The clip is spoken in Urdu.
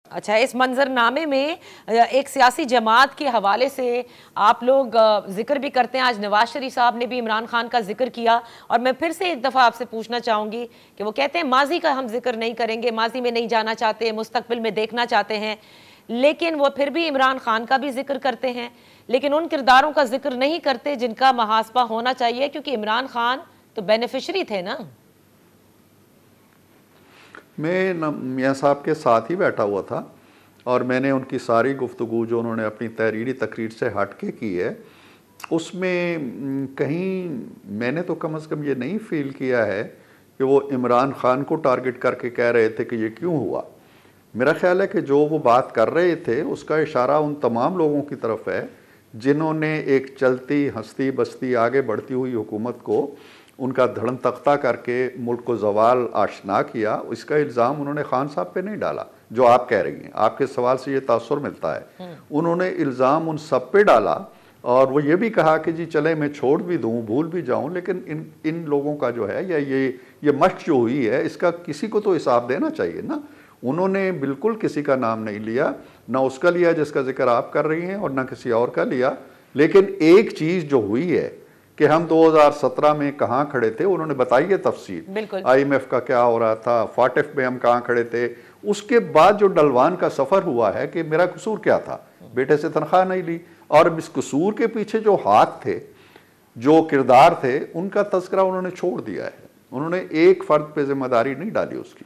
اچھا، اس منظرنامے میں ایک سیاسی جماعت کے حوالے سے آپ لوگ ذکر بھی کرتے ہیں. آج نواز شریف صاحب نے بھی عمران خان کا ذکر کیا، اور میں پھر سے ایک دفعہ آپ سے پوچھنا چاہوں گی کہ وہ کہتے ہیں ماضی کا ہم ذکر نہیں کریں گے، ماضی میں نہیں جانا چاہتے، مستقبل میں دیکھنا چاہتے ہیں، لیکن وہ پھر بھی عمران خان کا بھی ذکر کرتے ہیں، لیکن ان کرداروں کا ذکر نہیں کرتے جن کا محاسبہ ہونا چاہیے، کیونکہ عمران خان تو بینیفیشری تھے نا. میں میاں صاحب کے ساتھ ہی بیٹھا ہوا تھا، اور میں نے ان کی ساری گفتگو جو انہوں نے اپنی تحریری تقریر سے ہٹ کے کی ہے، اس میں کہیں میں نے تو کم از کم یہ نہیں فیل کیا ہے کہ وہ عمران خان کو ٹارگٹ کر کے کہہ رہے تھے کہ یہ کیوں ہوا. میرا خیال ہے کہ جو وہ بات کر رہے تھے اس کا اشارہ ان تمام لوگوں کی طرف ہے جنہوں نے ایک چلتی ہنستی بستی آگے بڑھتی ہوئی حکومت کو ان کا دھڑم تختہ کر کے ملک کو زوال آشنا کیا. اس کا الزام انہوں نے خان صاحب پہ نہیں ڈالا جو آپ کہہ رہی ہیں، آپ کے سوال سے یہ تاثر ملتا ہے. انہوں نے الزام ان سب پہ ڈالا، اور وہ یہ بھی کہا کہ جی چلے میں چھوڑ بھی دوں، بھول بھی جاؤں، لیکن ان لوگوں کا جو ہے یا یہ مشق جو ہوئی ہے اس کا کسی کو تو حساب دینا چاہیے نا. انہوں نے بالکل کسی کا نام نہیں لیا، نہ اس کا لیا جس کا ذکر آپ کر رہی ہیں اور نہ کسی اور کا لیا. لیکن ایک چیز جو ہوئی ہے کہ ہم 2017 میں کہاں کھڑے تھے، انہوں نے بتائی ہے تفصیل، آئی ایم ایف کا کیا ہو رہا تھا، فاٹف میں ہم کہاں کھڑے تھے. اس کے بعد جو ڈلوان کا سفر ہوا ہے کہ میرا قصور کیا تھا، بیٹے سے تنخواہ نہیں لی، اور اس قصور کے پیچھے جو ہاتھ تھے، جو کردار تھے، ان کا تذکرہ انہوں نے چھوڑ دیا ہے. انہوں نے ایک فرد پہ ذمہ داری نہیں ڈالی اس کی.